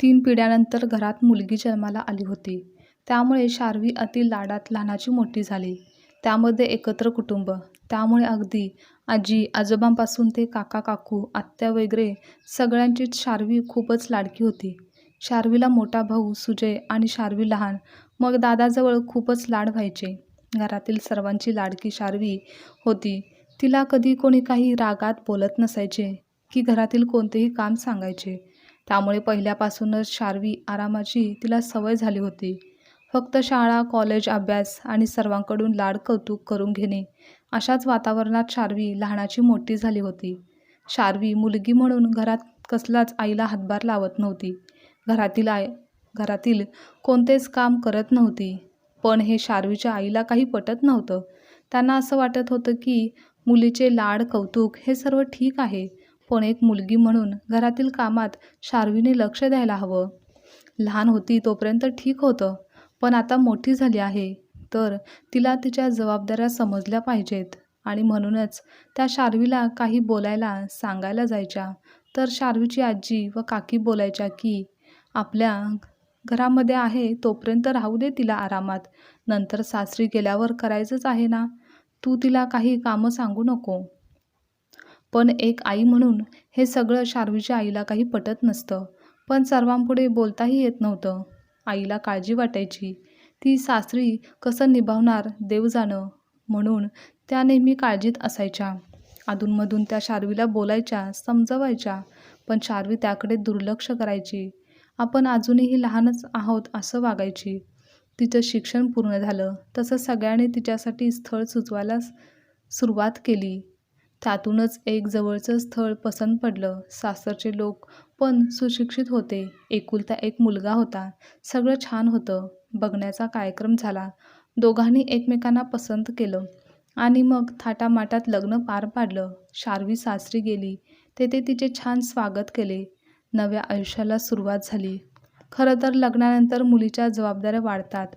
3 पिढ्यानंतर घरात मुलगी जन्माला आली होती. त्यामुळे शार्वी अति लाडात लहानाची मोठी झाली. त्यामध्ये एकत्र कुटुंब. त्यामुळे अगदी आजी-आजोबांपासून ते काका-काकू, आत्या वगैरे सगळ्यांचीच शार्वी खूपच लाडकी होती. शार्वीला मोठा भाऊ सुजय आणि शार्वी लहान, मग दादाजवळ खूपच लाड व्हायचे. घरातील सर्वांची लाडकी शार्वी होती. तिला कधी कोणी काही रागात बोलत नसायचे की घरातील कोणतेही काम सांगायचे. त्यामुळे पहिल्यापासूनच शार्वी आरामाची तिला सवय झाली होती. फक्त शाळा, कॉलेज, अभ्यास आणि सर्वांकडून लाड कौतुक करून घेणे अशाच वातावरणात शार्वी लहानाची मोठी झाली होती. शार्वी मुलगी म्हणून घरात कसलाच आईला हातभार लावत नव्हती. घरातील कोणतेच काम करत नव्हती. पण हे शार्वीच्या आईला काही पटत नव्हतं. त्यांना असं वाटत होतं की मुलीचे लाड कौतुक हे सर्व ठीक आहे, पण एक मुलगी म्हणून घरातील कामात शार्वीने लक्ष द्यायला हवं. लहान होती तोपर्यंत ठीक होतं, पण आता मोठी झाली आहे तर तिला तिच्या जबाबदाऱ्या समजल्या पाहिजेत. आणि म्हणूनच त्या शार्वीला काही बोलायला सांगायला जायच्या तर शार्वीची आजी व काकी बोलायच्या की आपल्या घरामध्ये आहे तोपर्यंत राहू दे तिला आरामात, नंतर सासरी गेल्यावर करायचंच आहे ना, तू तिला काही कामं सांगू नको. पण एक आई म्हणून हे सगळं शार्वीच्या आईला काही पटत नसतं. पण सर्वांपुढे बोलताही येत नव्हतं. आईला काळजी वाटायची. ती सासरी कसं निभावणार देव जाणं, म्हणून त्या नेहमी काळजीत असायच्या. अधूनमधून त्या शार्वीला बोलायच्या, समजवायच्या, पण शार्वी त्याकडे दुर्लक्ष करायची. आपण अजूनही लहानच आहोत असं वागायची. तिचं शिक्षण पूर्ण झालं तसं सगळ्यांनी तिच्यासाठी स्थळ सुचवायला सुरुवात केली. त्यातूनच एक जवळचं स्थळ पसंत पडलं. सासरचे लोक पण सुशिक्षित होते. एकुलता एक मुलगा होता. सगळं छान होतं. बघण्याचा कार्यक्रम झाला. दोघांनी एकमेकांना पसंत केलं आणि मग थाटामाटात लग्न पार पाडलं. शार्वी सासरी गेली. तेथे तिचे छान स्वागत केले. नव्या आयुष्याला सुरुवात झाली. खरं तर लग्नानंतर मुलीच्या जबाबदाऱ्या वाढतात,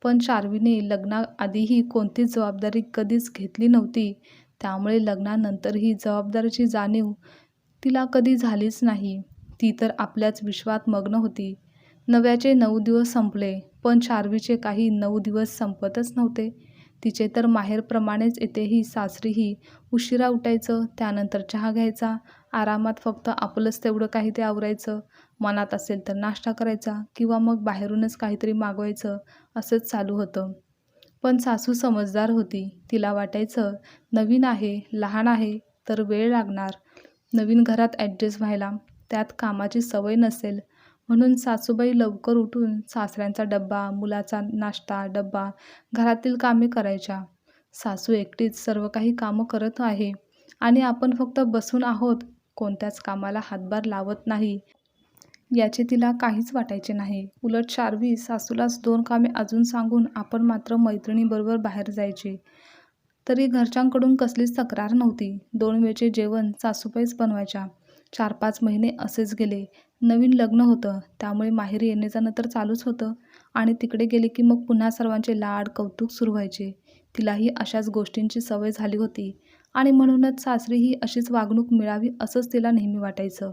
पण शार्वीने लग्नाआधीही कोणतीच जबाबदारी कधीच घेतली नव्हती. त्यामुळे लग्नानंतरही जबाबदारीची जाणीव तिला कधी झालीच नाही. ती तर आपल्याच विश्वात मग्न होती. नव्याचे 9 दिवस संपले, पण शार्वीचे काही 9 दिवस संपतच नव्हते. तिचे तर माहेरप्रमाणेच येथेही सासरीही उशिरा उठायचं, त्यानंतर चहा घ्यायचा, आरामात फक्त आपलंच तेवढं काही ते आवरायचं, मनात असेल तर नाश्ता करायचा किंवा मग बाहेरूनच काहीतरी मागवायचं, असंच चालू होतं. पण सासू समजदार होती. तिला वाटायचं नवीन आहे, लहान आहे तर वेळ लागणार नवीन घरात ॲडजस्ट व्हायला, त्यात कामाची सवय नसेल. म्हणून सासूबाई लवकर उठून सासऱ्यांचा डब्बा, मुलाचा नाश्ता, डब्बा, घरातील कामे करायच्या. सासू एकटीच सर्व काही कामं करत आहे आणि आपण फक्त बसून आहोत, कोणत्याच कामाला हातभार लावत नाही याचे तिला काहीच वाटायचे नाही. उलट शार्वी सासूलाच 2 कामे अजून सांगून आपण मात्र मैत्रिणीबरोबर बाहेर जायचे. तरी घरच्यांकडून कसलीच तक्रार नव्हती. 2 वेळचे जेवण सासूबाईच बनवायच्या. 4-5 महिने असेच गेले. नवीन लग्न होतं, त्यामुळे माहेरी येणं-जाणं तर चालूच होतं आणि तिकडे गेले की मग पुन्हा सर्वांचे लाड कौतुक सुरू व्हायचे. तिलाही अशाच गोष्टींची सवय झाली होती आणि म्हणूनच सासरीही अशीच वागणूक मिळावी असंच तिला नेहमी वाटायचं.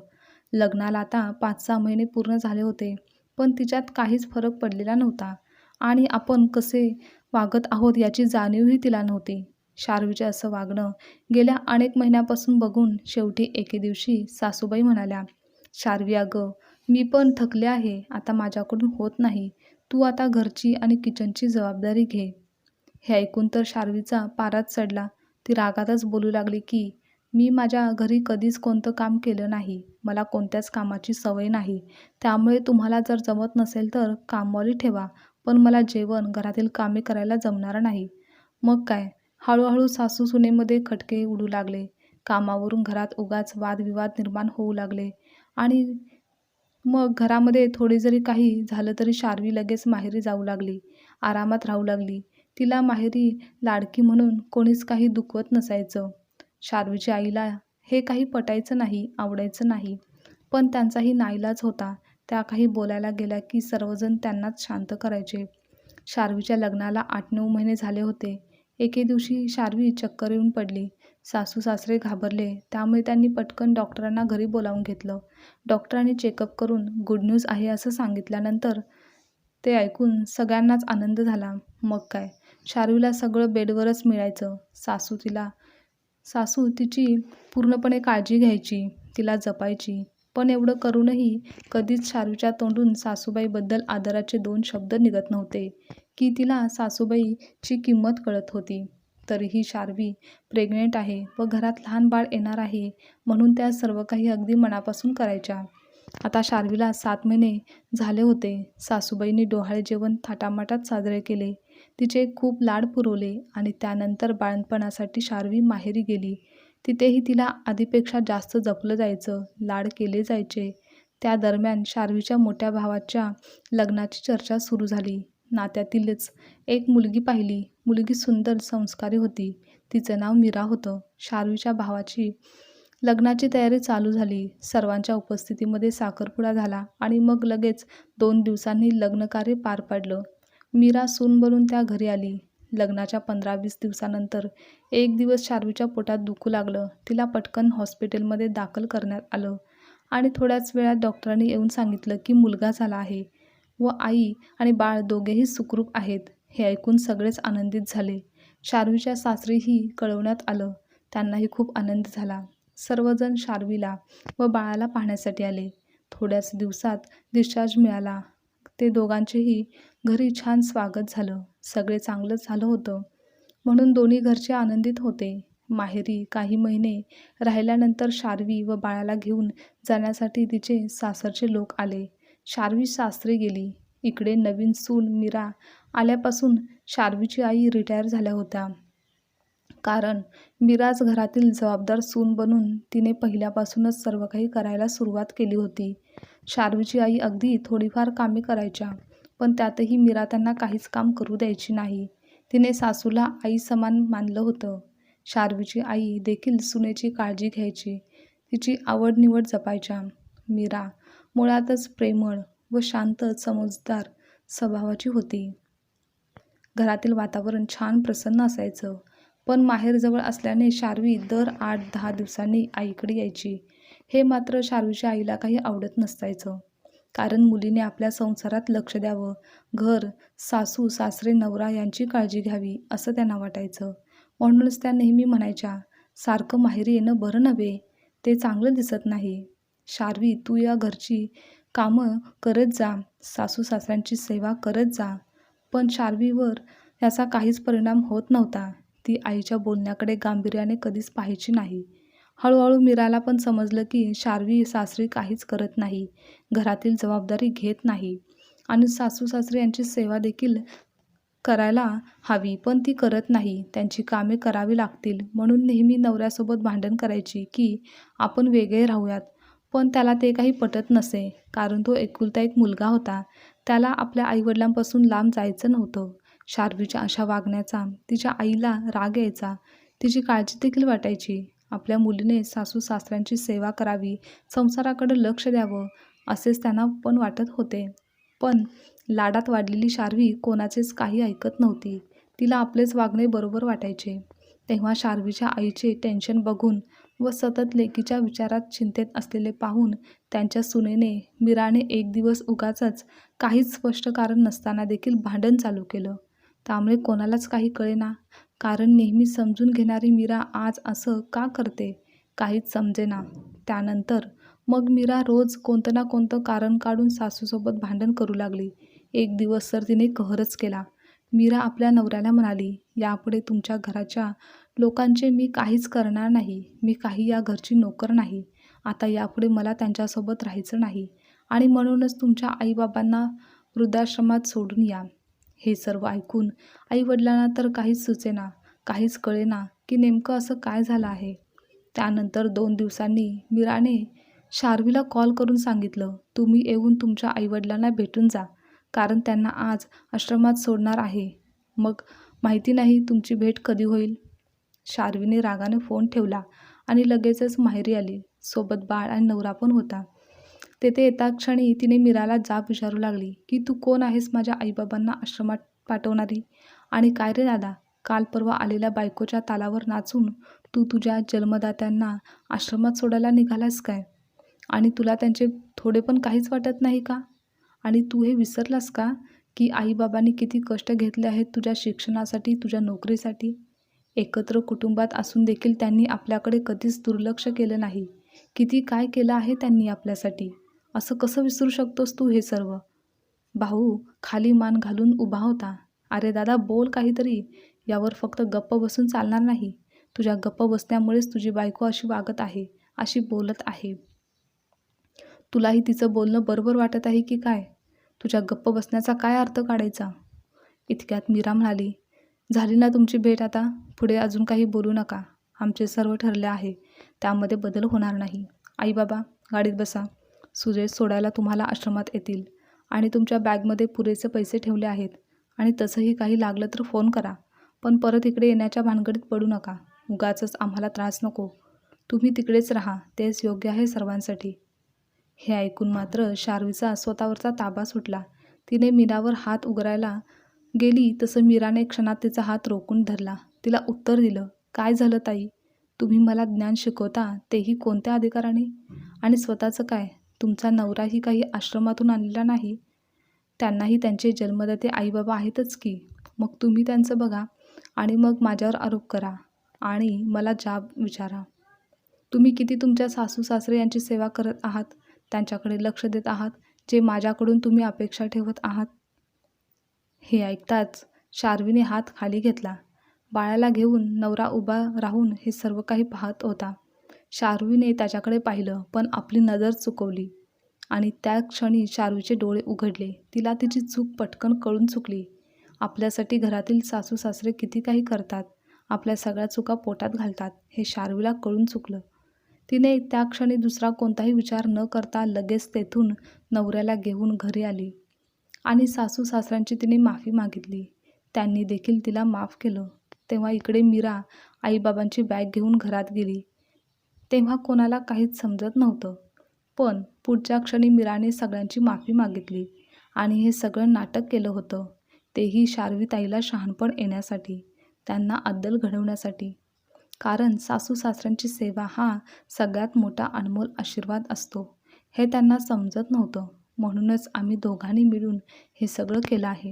लग्नाला आता 5-6 महिने पूर्ण झाले होते, पण तिच्यात काहीच फरक पडलेला नव्हता आणि आपण कसे वागत आहोत याची जाणीवही तिला नव्हती. शार्वीचे असं वागणं गेल्या अनेक महिन्यापासून बघून शेवटी एके दिवशी सासूबाई म्हणाल्या, शार्वी अगं, मी पण थकले आहे. आता माझ्याकडून होत नाही. तू आता घरची आणि किचनची जबाबदारी घे. हे ऐकून तर शार्वीचा पाराच चढला. ती रागातच बोलू लागली की मी माझ्या घरी कधीच कोणतं काम केलं नाही. मला कोणत्याच कामाची सवय नाही. त्यामुळे तुम्हाला जर जमत नसेल तर कामवाली ठेवा, पण मला जेवण, घरातील कामे करायला जमणार नाही. मग काय, हळूहळू सासू-सुनेमध्ये खटके उडू लागले. कामावरून घरात उगाच वादविवाद निर्माण होऊ लागले आणि मग घरामध्ये थोडे जरी काही झालं तरी शार्वी लगेच माहेरी जाऊ लागली, आरामात राहू लागली. तिला माहेरी लाडकी म्हणून कोणीच काही दुखवत नसायचं. शार्वीच्या आईला हे काही पटायचं नाही, आवडायचं नाही, पण त्यांचाही नाईलाज होता. त्या काही बोलायला गेल्या की सर्वजण त्यांनाच शांत करायचे. शार्वीच्या लग्नाला 8-9 महिने झाले होते. एके दिवशी शार्वी चक्कर येऊन पडली. सासू सासरे घाबरले, त्यामुळे त्यांनी पटकन डॉक्टरांना घरी बोलावून घेतलं. डॉक्टरांनी चेकअप करून गुड न्यूज आहे असं सांगितल्यानंतर ते ऐकून सगळ्यांनाच आनंद झाला. मग काय, शार्वीला सगळं बेडवरच मिळायचं. सासू तिची पूर्णपणे काळजी घ्यायची, तिला जपायची. पण एवढं करूनही कधीच शार्वीच्या तोंडून सासूबाईबद्दल आदराचे 2 शब्द निघत नव्हते, की तिला सासूबाईची किंमत कळत होती. तरीही शार्वी प्रेग्नेंट आहे व घरात लहान बाळ येणार आहे म्हणून त्या सर्व काही अगदी मनापासून करायच्या. आता शार्वीला 7 महिने झाले होते. सासूबाईंनी डोहाळे जेवण थाटामाटात साजरे केले. तिचे खूप लाड पुरवले आणि त्यानंतर बाळंतपणासाठी शार्वी माहेरी गेली. तिथेही तिला आधीपेक्षा जास्त जपलं जायचं, लाड केले जायचे. त्या दरम्यान शार्वीच्या मोठ्या भावाच्या लग्नाची चर्चा सुरू झाली. नात्यातीलच एक मुलगी पाहिली. मुलगी सुंदर, संस्कारी होती. तिचं नाव मीरा होतं. शार्वीच्या भावाची लग्नाची तयारी चालू झाली. सर्वांच्या उपस्थितीमध्ये साखरपुडा झाला आणि मग लगेच 2 दिवसांनी लग्नकार्य पार पडलं. मीरा सून बनून त्या घरी आली. लग्नाच्या 15-20 दिवसानंतर एक दिवस शार्वीच्या पोटात दुखू लागलं. तिला पटकन हॉस्पिटलमध्ये दाखल करण्यात आलं आणि थोड्याच वेळात डॉक्टरांनी येऊन सांगितलं की मुलगा झाला आहे व आई आणि बाळ दोघेही सुखरूप आहेत. हे ऐकून सगळेच आनंदित झाले. शार्वीच्या सासरीही कळवण्यात आलं. त्यांनाही खूप आनंद झाला. सर्वजण शार्वीला व बाळाला पाहण्यासाठी आले. थोड्याच दिवसात डिस्चार्ज मिळाला. ते दोघांचेही घरी छान स्वागत झालं. सगळे चांगलंच झालं होतं म्हणून दोन्ही घरचे आनंदित होते. माहेरी काही महिने राहिल्यानंतर शार्वी व बाळाला घेऊन जाण्यासाठी तिचे सासरचे लोक आले. शार्वी सासरी गेली. इकडे नवीन सून मीरा आल्यापासून शार्वीची आई रिटायर झाल्या होत्या. कारण मीराच घरातील जबाबदार सून बनून तिने पहिल्यापासूनच सर्व काही करायला सुरुवात केली होती. शार्वीची आई अगदी थोडीफार कामे करायच्या, पण त्यातही मीरा त्यांना काहीच काम करू द्यायची नाही. तिने सासूला आई समान मानलं होतं. शार्वीची आई देखील सुनेची काळजी घ्यायची, तिची आवड-निवड जपायच्या. मीरा मुळातच प्रेमळ व शांत, समजदार स्वभावाची होती. घरातील वातावरण छान प्रसन्न असायचं. पण माहेर जवळ असल्याने शार्वी दर 8-10 दिवसांनी आईकडे यायची. हे मात्र शार्वीच्या आईला काही आवडत नसायचं. कारण मुलीने आपल्या संसारात लक्ष द्यावं, घर, सासू, सासरे, नवरा यांची काळजी घ्यावी असं त्यांना वाटायचं. म्हणूनच त्या नेहमी म्हणायच्या, सारखं माहेरी येणं बरं नव्हे, ते चांगलं दिसत नाही. शार्वी, तू या घरची कामं करत जा, सासू-सासऱ्यांची सेवा करत जा. पण शार्वीवर याचा काहीच परिणाम होत नव्हता. ती आईच्या बोलण्याकडे गांभीर्याने कधीच पाहायची नाही. हळूहळू मीराला पण समजलं की शार्वी सासरी काहीच करत नाही, घरातील जबाबदारी घेत नाही आणि सासू-सासरे यांची सेवा देखील करायला हवी, पण ती करत नाही. त्यांची कामे करावी लागतील म्हणून नेहमी नवऱ्यासोबत भांडण करायची की आपण वेगळे राहूयात. पण त्याला ते काही पटत नसे, कारण तो एकुलता एक मुलगा होता. त्याला आपल्या आईवडिलांपासून लांब जायचं नव्हतं. शार्वीच्या अशा वागण्याचा तिच्या आईला राग यायचा. तिची काळजी देखील वाटायची. आपल्या मुलीने सासू-सासऱ्यांची सेवा करावी, संसाराकडे लक्ष द्यावं असेच त्यांना पण वाटत होते. पण लाडात वाढलेली शार्वी कोणाचेच काही ऐकत नव्हती. तिला आपलेच वागणे बरोबर वाटायचे. तेव्हा शार्वीच्या आईचे टेन्शन बघून व सतत लेकीच्या विचारात चिंतेत असलेले पाहून त्यांच्या सुनेने मीराने एक दिवस उगाचच काहीच स्पष्ट कारण नसताना देखील भांडण चालू केलं. त्यामुळे कोणालाच काही कळेना. कारण नेहमी समजून घेणारी मीरा आज असं का करते, काहीच समजेना. त्यानंतर मग मीरा रोज कोणतं ना कोणतं कारण काढून सासूसोबत भांडण करू लागली. एक दिवस तर तिने कहरच केला. मीरा आपल्या नवऱ्याला म्हणाली, यापुढे तुमच्या घराच्या लोकांचे मी काहीच करणार नाही. मी काही या घरची नोकर नाही. आता यापुढे मला त्यांच्यासोबत राहायचं नाही आणि म्हणूनच तुमच्या आईबाबांना वृद्धाश्रमात सोडून या. हे सर्व ऐकून आईवडिलांना तर काहीच सुचेना, काहीच कळेना की नेमकं असं काय झालं आहे. त्यानंतर 2 दिवसांनी मीराने शार्वीला कॉल करून सांगितलं, तुम्ही येऊन तुमच्या आईवडिलांना भेटून जा, कारण त्यांना आज आश्रमात सोडणार आहे. मग माहिती नाही तुमची भेट कधी होईल. शार्वीने रागाने फोन ठेवला आणि लगेचच माहेरी आली. सोबत बाळ आणि नवरा पण होता. तेथे येताक्षणी तिने मीराला जाब विचारू लागली की तू कोण आहेस माझ्या आईबाबांना आश्रमात पाठवणारी? आणि काय रे दादा, काल परवा आलेल्या बायकोच्या तालावर नाचून तू तुझ्या जन्मदात्यांना आश्रमात सोडायला निघालास काय? आणि तुला त्यांचे थोडे पण काहीच वाटत नाही का? आणि तू हे विसरलास का की आईबाबांनी किती कष्ट घेतले आहेत तुझ्या शिक्षणासाठी, तुझ्या नोकरीसाठी? एकत्र कुटुंबात असून देखील त्यांनी आपल्याकडे कधीच दुर्लक्ष केलं नाही. किती काय केलं आहे त्यांनी आपल्यासाठी. असं कसं विसरू शकतोस तू हे सर्व? भाऊ खाली मान घालून उभा होता. "अरे दादा, बोल काहीतरी. यावर फक्त गप्प बसून चालणार नाही. तुझ्या गप्प बसण्यामुळेच तुझी बायको अशी वागत आहे, अशी बोलत आहे. तुलाही तिचं बोलणं बरोबर वाटत आहे की काय? तुझ्या गप्प बसण्याचा काय अर्थ काढायचा?" इतक्यात मीरा म्हणाली, "झाली ना तुमची भेट आता? पुढे अजून काही बोलू नका. आमचे सर्व ठरले आहे. त्यामध्ये बदल होणार नाही. आई बाबा, गाडीत बसा. सुरेश सोडायला तुम्हाला आश्रमात येतील. आणि तुमच्या बॅगमध्ये पुरेसे पैसे ठेवले आहेत. आणि तसंही काही लागलं तर फोन करा. पण परत इकडे येण्याच्या भानगडीत पडू नका. उगाचच आम्हाला त्रास नको. तुम्ही तिकडेच राहा. तेच योग्य आहे सर्वांसाठी." हे ऐकून मात्र शार्वीचा स्वतःवरचा ताबा सुटला. तिने मीरावर हात उगारायला गेली तसं मीराने क्षणात तिचा हात रोखून धरला. तिला उत्तर दिलं, "काय झालं ताई? तुम्ही मला ज्ञान शिकवता, तेही कोणत्या अधिकाराने? आणि स्वतःचं काय? तुमचा नवराही काही आश्रमातून आणलेला नाही. त्यांनाही त्यांचे जन्मदाते आईबाबा आहेतच की. मग तुम्ही त्यांचं बघा आणि मग माझ्यावर आरोप करा आणि मला जाब विचारा. तुम्ही किती तुमच्या सासू-सासरे यांची सेवा करत आहात, त्यांच्याकडे लक्ष देत आहात, जे माझ्याकडून तुम्ही अपेक्षा ठेवत आहात." हे ऐकताच शार्वीने हात खाली घेतला. बाळाला घेऊन नवरा उभा राहून हे सर्व काही पाहत होता. शार्वीने त्याच्याकडे पाहिलं, पण आपली नजर चुकवली. आणि त्या क्षणी शार्वीचे डोळे उघडले. तिला तिची चूक पटकन कळून चुकली. आपल्यासाठी घरातील सासू-सासरे किती काही करतात, आपल्या सगळ्या चुका पोटात घालतात, हे शार्वीला कळून चुकलं. तिने त्या क्षणी दुसरा कोणताही विचार न करता लगेच तेथून नवऱ्याला घेऊन घरी आली. आणि सासू-सासऱ्यांची तिने माफी मागितली. त्यांनी देखील तिला माफ केलं. तेव्हा इकडे मीरा आईबाबांची बॅग घेऊन घरात गेली. तेव्हा कोणाला काहीच समजत नव्हतं. पण पुढच्या क्षणी मीराने सगळ्यांची माफी मागितली आणि हे सगळं नाटक केलं होतं. तेही शार्वीताईला शहाणपण येण्यासाठी, त्यांना अद्दल घडवण्यासाठी. कारण सासू-सासऱ्यांची सेवा हा सगळ्यात मोठा अनमोल आशीर्वाद असतो, हे त्यांना समजत नव्हतं. म्हणूनच आम्ही दोघांनी मिळून हे सगळं केलं आहे,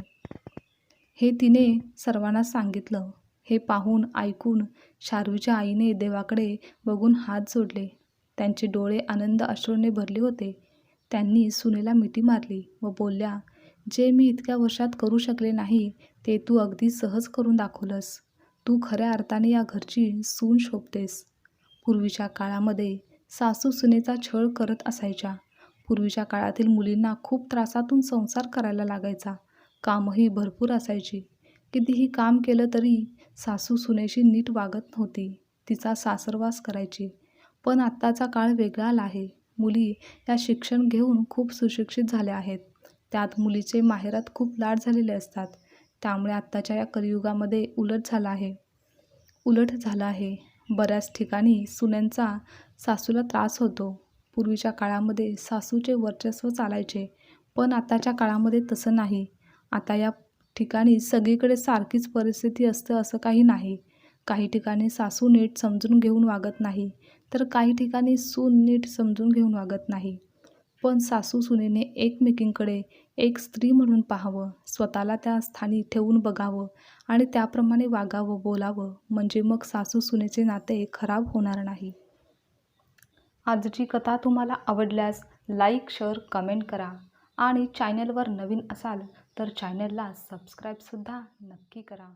हे तिने सर्वांना सांगितलं. हे पाहून ऐकून शार्वीच्या आईने देवाकडे बघून हात जोडले. त्यांचे डोळे आनंद अश्रूने भरले होते. त्यांनी सुनेला मिठी मारली व बोलल्या, "जे मी इतक्या वर्षात करू शकले नाही, ते तू अगदी सहज करून दाखवलंस. तू खऱ्या अर्थाने या घरची सून शोभतेस." पूर्वीच्या काळामध्ये सासू सुनेचा छळ करत असायच्या. पूर्वीच्या काळातील मुलींना खूप त्रासातून संसार करायला लागायचा. कामही भरपूर असायची. कितीही काम केलं तरी सासू सुनेशी नीट वागत नव्हती. तिचा सासरवास करायची. पण आत्ताचा काळ वेगळा आला आहे. मुली या शिक्षण घेऊन खूप सुशिक्षित झाल्या आहेत. त्यात मुलीचे माहेरात खूप लाड झालेले असतात. त्यामुळे आत्ताच्या या कलियुगामध्ये उलट झालं आहे. बऱ्याच ठिकाणी सुनेंचा सासूला त्रास होतो. पूर्वीच्या काळामध्ये सासूचे वर्चस्व चालायचे, पण आताच्या काळामध्ये तसं नाही. आता या ठिकाणी सगळीकडे सारखीच परिस्थिती असते असं काही नाही. काही ठिकाणी सासू नीट समजून घेऊन वागत नाही, तर काही ठिकाणी सून नीट समजून घेऊन वागत नाही. पण सासू-सुनेने एकमेकींकडे एक स्त्री म्हणून पाहावं, स्वतःला त्या स्थानी ठेवून बघावं आणि त्याप्रमाणे वागावं, बोलावं, म्हणजे मग सासू-सुनेचे नाते खराब होणार नाही. आजची कथा तुम्हाला आवडल्यास लाईक, शेअर, कमेंट करा आणि चॅनलवर नवीन असाल तर चॅनलला सबस्क्राईबसुद्धा नक्की करा.